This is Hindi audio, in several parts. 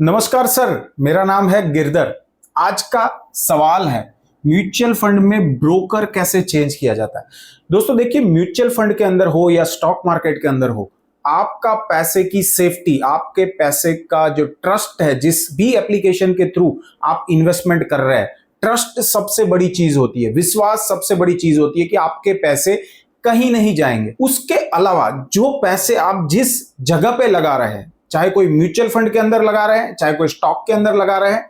नमस्कार सर, मेरा नाम है गिरधर। आज का सवाल है म्यूचुअल फंड में ब्रोकर कैसे चेंज किया जाता है। दोस्तों देखिए, म्यूचुअल फंड के अंदर हो या स्टॉक मार्केट के अंदर हो, आपका पैसे की सेफ्टी, आपके पैसे का जो ट्रस्ट है, जिस भी एप्लीकेशन के थ्रू आप इन्वेस्टमेंट कर रहे हैं, ट्रस्ट सबसे बड़ी चीज होती है, विश्वास सबसे बड़ी चीज होती है कि आपके पैसे कहीं नहीं जाएंगे। उसके अलावा जो पैसे आप जिस जगह पे लगा रहे हैं, चाहे कोई म्यूचुअल फंड के अंदर लगा रहे हैं, चाहे कोई स्टॉक के अंदर लगा रहे हैं,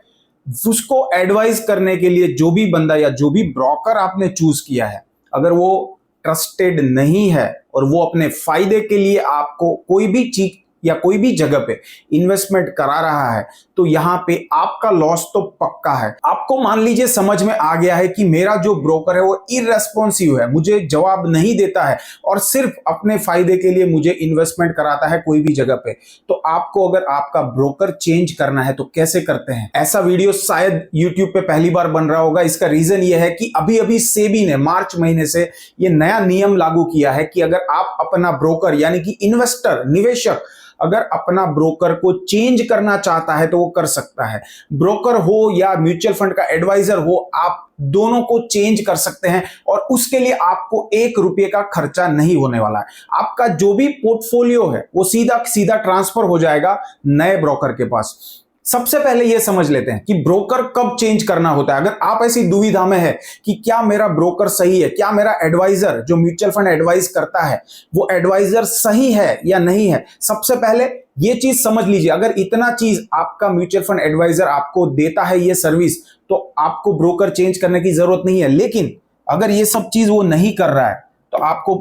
उसको एडवाइस करने के लिए जो भी बंदा या जो भी ब्रोकर आपने चूज किया है, अगर वो ट्रस्टेड नहीं है और वो अपने फायदे के लिए आपको कोई भी चीज या कोई भी जगह पे इन्वेस्टमेंट करा रहा है, तो यहां पे आपका लॉस तो पक्का है। आपको मान लीजिए समझ में आ गया है कि मेरा जो ब्रोकर है वो इररेस्पॉन्सिव है, मुझे जवाब नहीं देता है और सिर्फ अपने फायदे के लिए मुझे इन्वेस्टमेंट कराता है कोई भी जगह पे, तो आपको अगर आपका ब्रोकर चेंज करना है तो कैसे करते हैं। ऐसा वीडियो शायद यूट्यूब पे पहली बार बन रहा होगा। इसका रीजन ये है कि अभी अभी सेबी ने मार्च महीने से ये नया नियम लागू किया है कि अगर आप अपना ब्रोकर यानी कि इन्वेस्टर, निवेशक अगर अपना ब्रोकर को चेंज करना चाहता है तो वो कर सकता है। ब्रोकर हो या म्यूचुअल फंड का एडवाइजर हो, आप दोनों को चेंज कर सकते हैं और उसके लिए आपको 1 रुपये का खर्चा नहीं होने वाला है। आपका जो भी पोर्टफोलियो है वो सीधा सीधा ट्रांसफर हो जाएगा नए ब्रोकर के पास। सबसे पहले यह समझ लेते हैं कि ब्रोकर कब चेंज करना होता है। अगर आप ऐसी दुविधा में है कि क्या मेरा ब्रोकर सही है, क्या मेरा एडवाइजर जो म्यूचुअल फंड एडवाइस करता है वो एडवाइजर सही है या नहीं है, सबसे पहले ये चीज समझ लीजिए। अगर इतना चीज आपका म्यूचुअल फंड एडवाइजर आपको देता है ये सर्विस, तो आपको ब्रोकर चेंज करने की जरूरत नहीं है। लेकिन अगर ये सब चीज वो नहीं कर रहा है तो आपको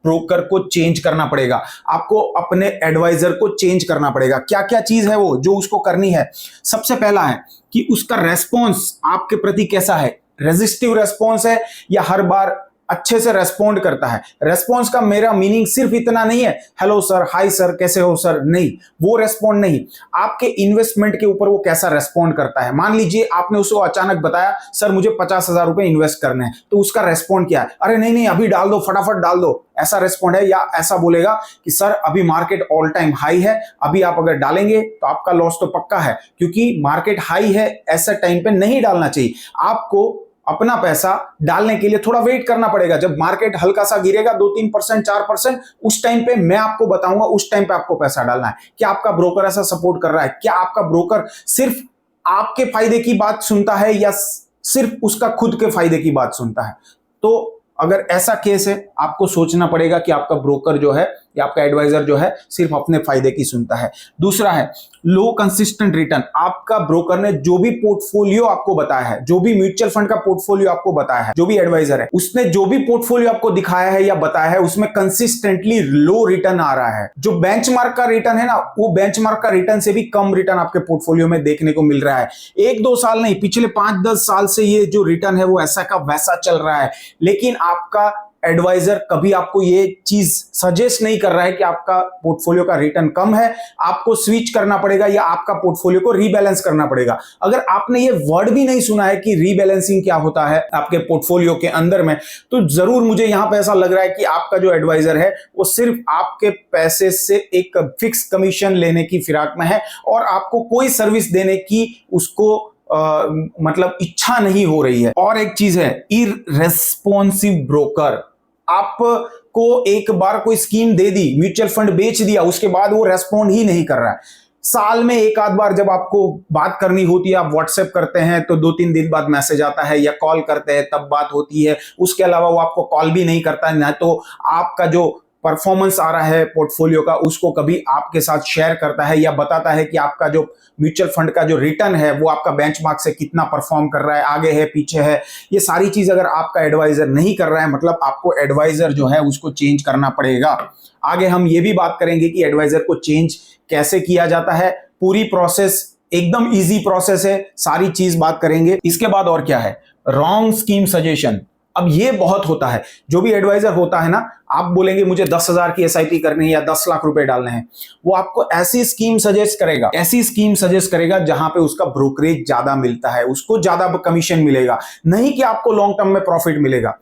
ब्रोकर को चेंज करना पड़ेगा, आपको अपने एडवाइजर को चेंज करना पड़ेगा। क्या क्या चीज है वो जो उसको करनी है। सबसे पहला है कि उसका रेस्पॉन्स आपके प्रति कैसा है, रेजिस्टिव रेस्पॉन्स है या हर बार अच्छे से रेस्पॉन्ड करता है। रेस्पॉन्स का मेरा मीनिंग सिर्फ इतना नहीं है हेलो सर, हाय सर, कैसे हो सर, नहीं, वो रेस्पॉन्ड नहीं। आपके इन्वेस्टमेंट के ऊपर वो कैसा रेस्पॉन्ड करता है। मान लीजिए आपने उसको अचानक बताया सर मुझे 50,000 रुपए इन्वेस्ट करने हैं, तो उसका रेस्पॉन्ड क्या है, अरे नहीं नहीं अभी डाल दो, फटाफट डाल दो, ऐसा रेस्पॉन्ड है। या ऐसा बोलेगा कि सर अभी मार्केट ऑल टाइम हाई है, अभी आप अगर डालेंगे तो आपका लॉस तो पक्का है, क्योंकि मार्केट हाई है, ऐसा टाइम पे नहीं डालना चाहिए। आपको अपना पैसा डालने के लिए थोड़ा वेट करना पड़ेगा। जब मार्केट हल्का सा गिरेगा 2-3%, 4%, उस टाइम पे मैं आपको बताऊंगा, उस टाइम पे आपको पैसा डालना है। क्या आपका ब्रोकर ऐसा सपोर्ट कर रहा है? क्या आपका ब्रोकर सिर्फ आपके फायदे की बात सुनता है या सिर्फ उसका खुद के फायदे की बात सुनता है? तो अगर ऐसा केस है, आपको सोचना पड़ेगा कि आपका ब्रोकर जो है या आपका एडवाइजर जो है सिर्फ अपने फायदे की सुनता है। दूसरा है लो कंसिस्टेंट रिटर्न। आपका ब्रोकर ने जो भी पोर्टफोलियो आपको बताया है, जो भी म्यूचुअल फंड का पोर्टफोलियो आपको बताया है, जो भी एडवाइजर है उसने जो भी पोर्टफोलियो आपको दिखाया है या बताया है, उसमें कंसिस्टेंटली लो रिटर्न आ रहा है। जो बेंचमार्क का रिटर्न है ना, वो बेंचमार्क का रिटर्न से भी कम रिटर्न आपके पोर्टफोलियो में देखने को मिल रहा है। 1-2 साल नहीं, पिछले 5-10 साल से ये जो रिटर्न है वो ऐसा का वैसा चल रहा है। लेकिन आपका एडवाइजर कभी आपको ये चीज सजेस्ट नहीं कर रहा है कि आपका पोर्टफोलियो का रिटर्न कम है, आपको स्विच करना पड़ेगा या आपका पोर्टफोलियो को रीबैलेंस करना पड़ेगा। अगर आपने ये वर्ड भी नहीं सुना है कि रीबैलेंसिंग क्या होता है आपके पोर्टफोलियो के अंदर में, तो जरूर मुझे यहां पे ऐसा लग रहा है कि आपका जो एडवाइजर है वो सिर्फ आपके पैसे से एक फिक्स कमीशन लेने की फिराक में है और आपको कोई सर्विस देने की उसको मतलब इच्छा नहीं हो रही है। और एक चीज है इररेस्पॉन्सिव ब्रोकर। आपको एक बार कोई स्कीम दे दी, म्यूचुअल फंड बेच दिया, उसके बाद वो रेस्पॉन्ड ही नहीं कर रहा है। साल में एक आध बार जब आपको बात करनी होती है, आप व्हाट्सएप करते हैं तो 2-3 दिन बाद मैसेज आता है, या कॉल करते हैं तब बात होती है। उसके अलावा वो आपको कॉल भी नहीं करता है, ना तो आपका जो परफॉर्मेंस आ रहा है पोर्टफोलियो का उसको कभी आपके साथ शेयर करता है या बताता है कि आपका जो म्यूचुअल फंड का जो रिटर्न है वो आपका बेंचमार्क से कितना परफॉर्म कर रहा है, आगे है पीछे है। ये सारी चीज अगर आपका एडवाइजर नहीं कर रहा है, मतलब आपको एडवाइजर जो है उसको चेंज करना पड़ेगा। आगे हम ये भी बात करेंगे कि एडवाइजर को चेंज कैसे किया जाता है। पूरी प्रोसेस एकदम इजी प्रोसेस है, सारी चीज बात करेंगे। इसके बाद और क्या है, रॉन्ग स्कीम सजेशन। अब ये बहुत होता है। जो भी एडवाइजर होता है ना, आप बोलेंगे मुझे 10,000 की एसआईपी करनी है या 10 लाख रुपए डालने हैं, वो आपको ऐसी स्कीम सजेस्ट करेगा, ऐसी स्कीम सजेस्ट करेगा जहां पे उसका ब्रोकरेज ज्यादा मिलता है, उसको ज्यादा कमीशन मिलेगा, नहीं कि आपको लॉन्ग टर्म में प्रॉफिट मिलेगा।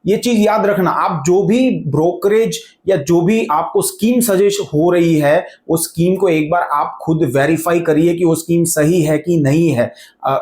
ये चीज याद रखना, आप जो भी ब्रोकरेज या जो भी आपको स्कीम सजेस्ट हो रही है, वो स्कीम को एक बार आप खुद वेरीफाई करिए कि वो स्कीम सही है कि नहीं है,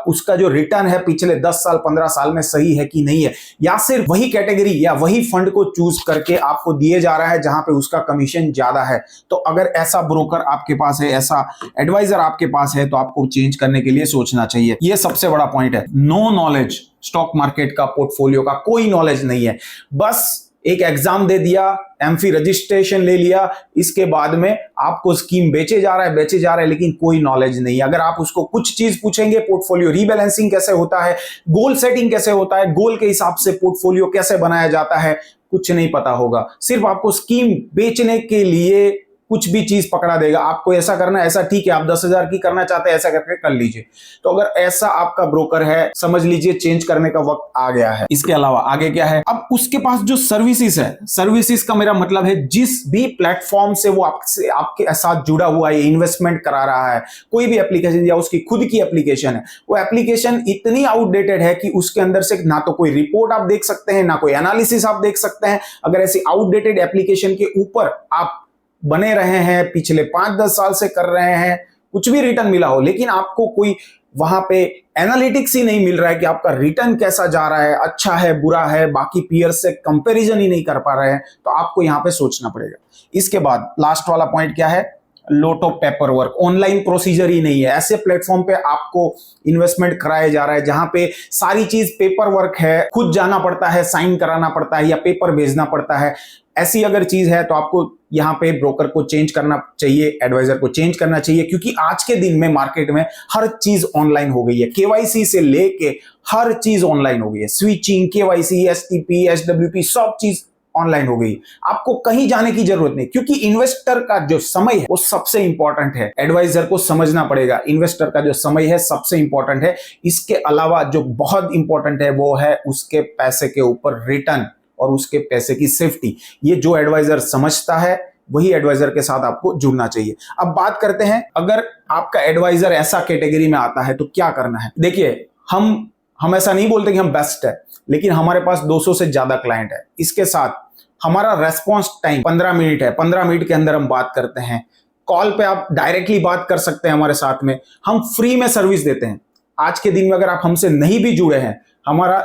उसका जो रिटर्न है पिछले 10 साल 15 साल में सही है कि नहीं है, या सिर्फ वही कैटेगरी या वही फंड को चूज करके आपको दिए जा रहा है जहां पे उसका कमीशन ज्यादा है। तो अगर ऐसा ब्रोकर आपके पास है, ऐसा एडवाइजर आपके पास है, तो आपको चेंज करने के लिए सोचना चाहिए। ये सबसे बड़ा पॉइंट है। नो नॉलेज, स्टॉक मार्केट का, पोर्टफोलियो का कोई नॉलेज नहीं है, बस एक एग्जाम दे दिया, एमफी रजिस्ट्रेशन ले लिया, इसके बाद में आपको स्कीम बेचे जा रहा है, लेकिन कोई नॉलेज नहीं है। अगर आप उसको कुछ चीज पूछेंगे, पोर्टफोलियो रीबैलेंसिंग कैसे होता है, गोल सेटिंग कैसे होता है, गोल के हिसाब से पोर्टफोलियो कैसे बनाया जाता है, कुछ नहीं पता होगा। सिर्फ आपको स्कीम बेचने के लिए कुछ भी चीज पकड़ा देगा, आपको ऐसा करना है, ऐसा ठीक है, आप 10,000 की करना चाहते हैं, ऐसा करके कर लीजिए। तो अगर ऐसा आपका ब्रोकर है, समझ लीजिए चेंज करने का वक्त आ गया है। इसके अलावा आगे क्या है, अब उसके पास जो सर्विसेज है, सर्विसेज का मेरा मतलब है जिस भी प्लेटफॉर्म से वो आपके साथ जुड़ा हुआ है, इन्वेस्टमेंट करा रहा है, कोई भी एप्लीकेशन या उसकी खुद की एप्लीकेशन है, वो एप्लीकेशन इतनी आउटडेटेड है कि उसके अंदर से ना तो कोई रिपोर्ट आप देख सकते हैं, ना कोई एनालिसिस आप देख सकते हैं। अगर ऐसी आउटडेटेड एप्लीकेशन के ऊपर आप बने रहे हैं, पिछले 5-10 साल से कर रहे हैं, कुछ भी रिटर्न मिला हो, लेकिन आपको कोई वहां पे एनालिटिक्स ही नहीं मिल रहा है कि आपका रिटर्न कैसा जा रहा है, अच्छा है, बुरा है, बाकी पीयर से कंपैरिजन ही नहीं कर पा रहे हैं, तो आपको यहां पे सोचना पड़ेगा। इसके बाद लास्ट वाला पॉइंट क्या है, lot of paper work, online procedure ही नहीं है। ऐसे प्लेटफॉर्म पे आपको इन्वेस्टमेंट कराया जा रहा है जहां पे सारी चीज पेपर वर्क है, खुद जाना पड़ता है, साइन कराना पड़ता है या पेपर भेजना पड़ता है। ऐसी अगर चीज है तो आपको यहां पे ब्रोकर को चेंज करना चाहिए, एडवाइजर को चेंज करना चाहिए, क्योंकि आज के दिन में मार्केट में हर चीज ऑनलाइन हो गई है। केवाईसी से लेके हर चीज ऑनलाइन हो गई है, स्विचिंग, केवाईसी, एसटीपी, एसडब्ल्यूपी, सब चीज ऑनलाइन हो गई। आपको कहीं जाने की जरूरत नहीं, क्योंकि इन्वेस्टर का जो समय है वो सबसे इंपॉर्टेंट है। एडवाइजर को समझना पड़ेगा, इन्वेस्टर का जो समय है सबसे इंपॉर्टेंट है। इसके अलावा जो बहुत इंपॉर्टेंट है वो है उसके पैसे के ऊपर रिटर्न और उसके पैसे की सेफ्टी। ये जो एडवाइजर समझता है वही एडवाइजर के साथ आपको जुड़ना चाहिए। अब बात करते हैं, अगर आपका एडवाइजर ऐसा कैटेगरी में आता है तो क्या करना है। देखिए, हम ऐसा नहीं बोलते कि हम बेस्ट है, लेकिन हमारे पास 200 से ज्यादा क्लाइंट है। इसके साथ हमारा रेस्पॉन्स टाइम 15 मिनट है, 15 मिनट के अंदर हम बात करते हैं। कॉल पे आप डायरेक्टली बात कर सकते हैं हमारे साथ में, हम फ्री में सर्विस देते हैं। आज के दिन में अगर आप हमसे नहीं भी जुड़े हैं, हमारा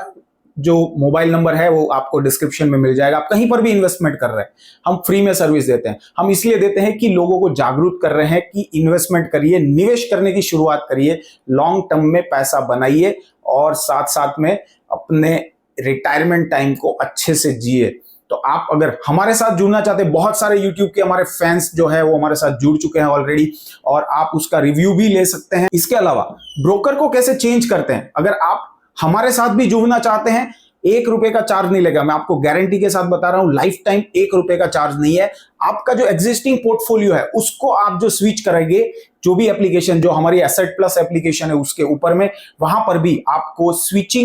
जो मोबाइल नंबर है वो आपको डिस्क्रिप्शन में मिल जाएगा। आप कहीं पर भी इन्वेस्टमेंट कर रहे हैं, हम फ्री में सर्विस देते हैं। हम इसलिए देते हैं कि लोगों को जागरूक कर रहे हैं कि इन्वेस्टमेंट करिए, निवेश करने की शुरुआत करिए, लॉन्ग टर्म में पैसा बनाइए और साथ साथ में अपने रिटायरमेंट टाइम को अच्छे से जिए। तो आप अगर हमारे साथ जुड़ना चाहते हैं, बहुत सारे YouTube के हमारे फैंस जो है वो हमारे साथ जुड़ चुके हैं ऑलरेडी, और आप उसका रिव्यू भी ले सकते हैं। इसके अलावा ब्रोकर को कैसे चेंज करते हैं, अगर आप हमारे साथ भी जुड़ना चाहते हैं, 1 रुपए का चार्ज नहीं लगेगा। मैं आपको गारंटी के साथ बता रहा हूं, लाइफ टाइम 1 रुपए का चार्ज नहीं है। आपका जो एग्जिस्टिंग पोर्टफोलियो है उसको आप जो स्विच करेंगे, जो भी एप्लीकेशन, जो हमारी एसेट प्लस एप्लीकेशन है उसके ऊपर में, वहां पर भी आपको स्विच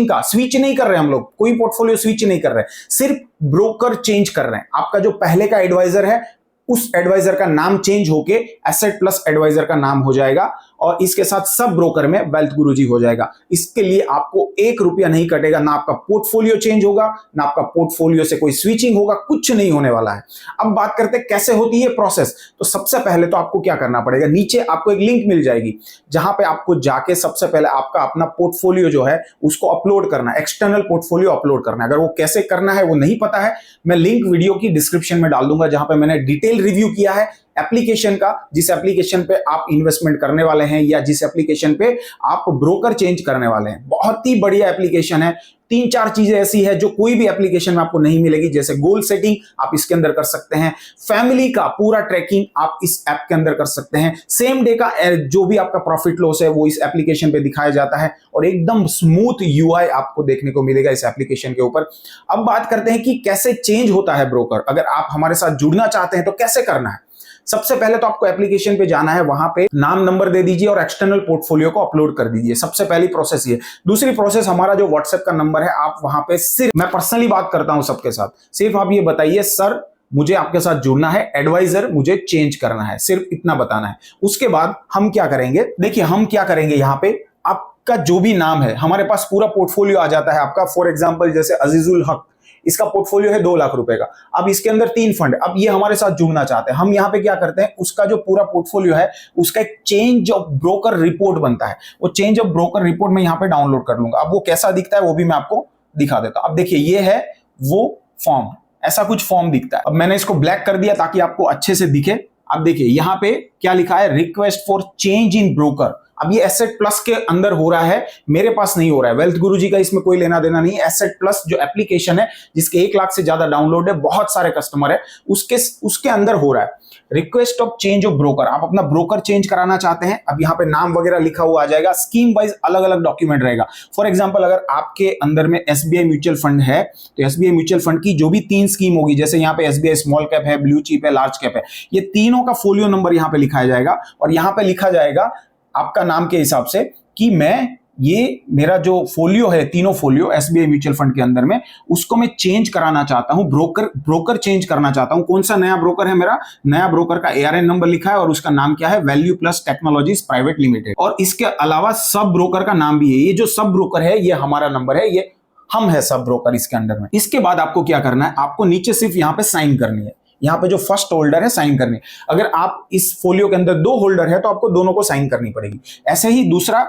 नहीं कर रहे हम लोग, कोई पोर्टफोलियो स्विच नहीं कर रहे, सिर्फ ब्रोकर चेंज कर रहे हैं। आपका जो पहले का एडवाइजर है उस एडवाइजर का नाम चेंज होके एसेट प्लस एडवाइजर का नाम हो जाएगा, और इसके साथ सब ब्रोकर में वेल्थ गुरुजी हो जाएगा। इसके लिए आपको 1 रुपया नहीं कटेगा, ना आपका पोर्टफोलियो चेंज होगा, ना आपका पोर्टफोलियो से कोई स्विचिंग होगा, कुछ नहीं होने वाला है। अब बात करते हैं कैसे होती है प्रोसेस। तो सबसे पहले तो आपको क्या करना पड़ेगा, नीचे आपको एक लिंक मिल जाएगी जहां पे आपको जाके सबसे पहले आपका अपना पोर्टफोलियो जो है उसको अपलोड करना है, एक्सटर्नल पोर्टफोलियो अपलोड करना है। अगर वो कैसे करना है वो नहीं पता है, मैं लिंक वीडियो की डिस्क्रिप्शन में डाल दूंगा, जहां पे मैंने डिटेल रिव्यू किया है एप्लीकेशन का, जिस एप्लीकेशन पे आप इन्वेस्टमेंट करने वाले हैं या जिस एप्लीकेशन पे आप ब्रोकर चेंज करने वाले हैं। बहुत ही बढ़िया एप्लीकेशन है। 3-4 चीजें ऐसी है जो कोई भी एप्लीकेशन में आपको नहीं मिलेगी, जैसे गोल सेटिंग आप इसके अंदर कर सकते हैं, फैमिली का पूरा ट्रैकिंग आप इस ऐप के अंदर कर सकते हैं, सेम डे का जो भी आपका प्रॉफिट लॉस है वो इस एप्लीकेशन पे दिखाया जाता है, और एकदम स्मूथ यूआई आपको देखने को मिलेगा इस एप्लीकेशन के ऊपर। अब बात करते हैं कि कैसे चेंज होता है ब्रोकर। अगर आप हमारे साथ जुड़ना चाहते हैं तो कैसे करना है। सबसे पहले तो आपको एप्लीकेशन पे जाना है, वहां पे नाम नंबर दे दीजिए और एक्सटर्नल पोर्टफोलियो को अपलोड कर दीजिए। सबसे पहली प्रोसेस ये। दूसरी प्रोसेस, हमारा जो व्हाट्सएप का नंबर है, आप वहां पे सिर्फ, मैं पर्सनली बात करता हूं सबके साथ, सिर्फ आप ये बताइए सर मुझे आपके साथ जुड़ना है, एडवाइजर मुझे चेंज करना है, सिर्फ इतना बताना है। उसके बाद हम क्या करेंगे, देखिए हम क्या करेंगे, यहां पे आपका जो भी नाम है, हमारे पास पूरा पोर्टफोलियो आ जाता है आपका। फॉर एग्जांपल जैसे अजीजुल हक, इसका पोर्टफोलियो है 2 लाख रुपए का। अब इसके अंदर 3 फंड, अब ये हमारे साथ जुड़ना चाहते हैं, हम यहाँ पे क्या करते हैं, उसका जो पूरा पोर्टफोलियो है उसका एक चेंज ऑफ ब्रोकर रिपोर्ट बनता है, वो चेंज ऑफ ब्रोकर रिपोर्ट मैं यहाँ पे डाउनलोड कर लूंगा। अब वो कैसा दिखता है वो भी मैं आपको दिखा देता हूं। अब देखिए ये है वो फॉर्म, ऐसा कुछ फॉर्म दिखता है। अब मैंने इसको ब्लैक कर दिया ताकि आपको अच्छे से दिखे। अब देखिए यहां पे क्या लिखा है, request for change in broker. अब ये एसेट प्लस के अंदर हो रहा है, मेरे पास नहीं हो रहा है। वेल्थ गुरुजी का इसमें कोई लेना देना नहीं। एसेट प्लस जो एप्लीकेशन है जिसके 1 लाख से ज्यादा डाउनलोड है, बहुत सारे कस्टमर है, उसके अंदर हो रहा है request of change of broker. आप अपना ब्रोकर चेंज कराना चाहते हैं। अब यहाँ पे नाम वगैरह लिखा हुआ आ जाएगा, स्कीम वाइज अलग अलग डॉक्यूमेंट रहेगा। फॉर एग्जांपल अगर आपके अंदर में एसबीआई म्यूचुअल फंड है तो एसबीआई म्यूचुअल फंड की जो भी 3 स्कीम होगी, जैसे यहाँ पे एसबीआई स्मॉल कैप है, ब्लू चिप है, लार्ज कैप है, ये तीनों का फोलियो नंबर यहाँ पे लिखाया जाएगा और यहाँ पे लिखा जाएगा आपका नाम के हिसाब से कि मैं ये मेरा जो फोलियो है, तीनों फोलियो एसबीआई म्यूचुअल फंड के अंदर में, उसको मैं चेंज कराना चाहता हूं, ब्रोकर चेंज करना चाहता हूं। कौन सा नया ब्रोकर है, मेरा नया ब्रोकर का एआरएन नंबर लिखा है और उसका नाम क्या है, value plus technologies private limited. और इसके अलावा सब ब्रोकर का नाम भी है। ये जो सब ब्रोकर है ये हमारा नंबर है, ये हम है सब ब्रोकर इसके अंदर में। इसके बाद आपको क्या करना है, आपको नीचे सिर्फ यहाँ पे साइन करनी है। यहाँ पे जो फर्स्ट होल्डर है साइन करनी है। अगर आप इस फोलियो के अंदर 2 होल्डर है तो आपको दोनों को साइन करनी पड़ेगी। ऐसे ही दूसरा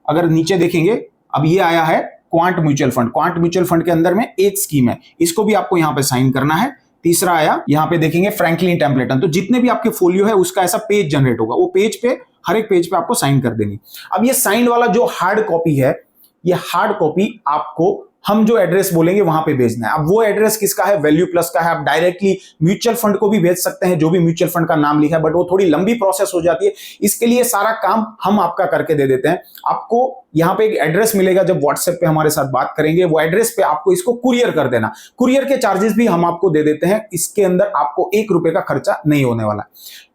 अगर नीचे देखेंगे, अब ये आया है quant mutual fund. Quant mutual fund के अंदर में एक स्कीम है, इसको भी आपको यहाँ पे साइन करना है। तीसरा आया, यहाँ पे देखेंगे फ्रैंकलिन टेम्पलेटन। तो जितने भी आपके फोलियो है उसका ऐसा पेज जनरेट होगा, वो पेज पे हर एक पेज पे आपको साइन कर देनी। अब ये साइन वाला जो हार्ड कॉपी है, ये हार्ड कॉपी आपको हम जो एड्रेस बोलेंगे वहां पे भेजना है। अब वो एड्रेस किसका है, वैल्यू प्लस का है। आप डायरेक्टली म्यूचुअल फंड को भी भेज सकते हैं, जो भी म्यूचुअल फंड का नाम लिखा है, बट वो थोड़ी लंबी प्रोसेस हो जाती है। इसके लिए सारा काम हम आपका करके दे देते हैं। आपको यहाँ पे एक एड्रेस मिलेगा, जब व्हाट्सएप पे हमारे साथ बात करेंगे, वो एड्रेस पे आपको इसको कुरियर कर देना। कुरियर के चार्जेस भी हम आपको दे देते हैं, इसके अंदर आपको 1 रुपए का खर्चा नहीं होने वाला।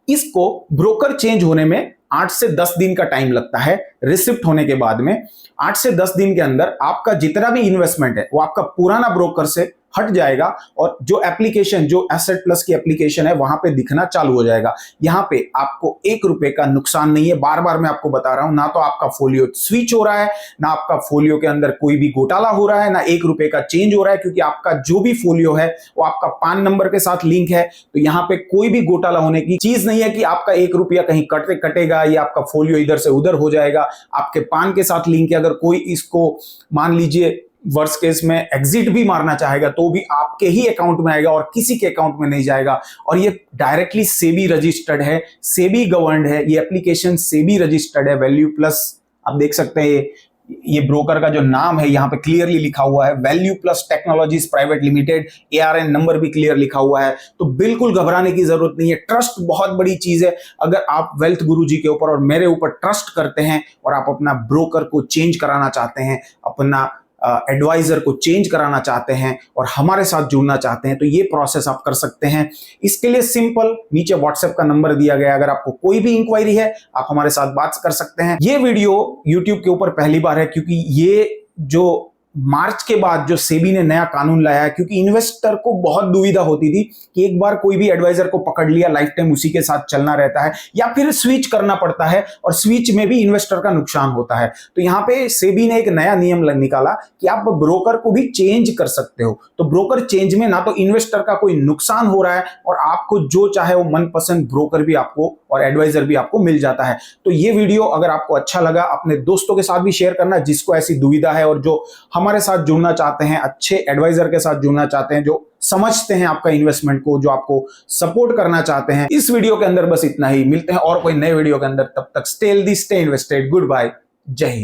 इसको ब्रोकर चेंज होने में 8 से 10 दिन का टाइम लगता है। रिसिप्ट होने के बाद में 8 से 10 दिन के अंदर आपका जितना भी इन्वेस्टमेंट है वो आपका पुराना ब्रोकर से हट जाएगा और जो एप्लीकेशन, जो एसेट प्लस की एप्लीकेशन है, वहां पे दिखना चालू हो जाएगा। यहां पे आपको 1 रुपए का नुकसान नहीं है। बार बार मैं आपको बता रहा हूं, ना तो आपका फोलियो स्विच हो रहा है, ना आपका फोलियो के अंदर कोई भी घोटाला हो रहा है, ना 1 रुपए का चेंज हो रहा है, क्योंकि आपका जो भी फोलियो है वो आपका पान नंबर के साथ लिंक है। तो यहाँ पे कोई भी घोटाला होने की चीज नहीं है कि आपका 1 रुपया कहीं कटेगा या आपका फोलियो इधर से उधर हो जाएगा। आपके पान के साथ लिंक है। अगर कोई इसको मान लीजिए वर्स्ट केस में एग्जिट भी मारना चाहेगा तो भी आपके ही अकाउंट में आएगा और किसी के अकाउंट में नहीं जाएगा। और ये डायरेक्टली सेबी रजिस्टर्ड है, सेबी गवर्नड है, ये एप्लीकेशन सेबी रजिस्टर्ड है। वैल्यू प्लस आप देख सकते हैं, ये ब्रोकर का जो नाम है यहाँ पे क्लियरली लिखा हुआ है, value plus technologies private limited. ARN number भी क्लियर लिखा हुआ है। तो बिल्कुल घबराने की जरूरत नहीं है। ट्रस्ट बहुत बड़ी चीज है। अगर आप वेल्थ गुरुजी के ऊपर और मेरे ऊपर ट्रस्ट करते हैं और आप अपना ब्रोकर को चेंज कराना चाहते हैं, अपना एडवाइजर को चेंज कराना चाहते हैं और हमारे साथ जुड़ना चाहते हैं, तो ये प्रोसेस आप कर सकते हैं। इसके लिए सिंपल नीचे व्हाट्सएप का नंबर दिया गया है। अगर आपको कोई भी इंक्वायरी है आप हमारे साथ बात कर सकते हैं। ये वीडियो यूट्यूब के ऊपर पहली बार है, क्योंकि ये जो मार्च के बाद जो सेबी ने नया कानून लाया है, क्योंकि इन्वेस्टर को बहुत दुविधा होती थी कि एक बार कोई भी एडवाइजर को पकड़ लिया, लाइफ टाइम उसी के साथ चलना रहता है, या फिर स्विच करना पड़ता है और स्विच में भी इन्वेस्टर का नुकसान होता है। तो यहाँ पे सेबी ने एक नया नियम निकाला कि आप ब्रोकर को भी चेंज कर सकते हो। तो ब्रोकर चेंज में ना तो इन्वेस्टर का कोई नुकसान हो रहा है और आपको जो चाहे वो मनपसंद ब्रोकर भी आपको और एडवाइजर भी आपको मिल जाता है। तो ये वीडियो अगर आपको अच्छा लगा, अपने दोस्तों के साथ भी शेयर करना जिसको ऐसी दुविधा है और जो हमारे साथ जुड़ना चाहते हैं, अच्छे एडवाइजर के साथ जुड़ना चाहते हैं, जो समझते हैं आपका इन्वेस्टमेंट को, जो आपको सपोर्ट करना चाहते हैं। इस वीडियो के अंदर बस इतना ही। मिलते हैं और कोई नए वीडियो के अंदर। तब तक stay healthy, stay invested. Good bye, जय हिंद।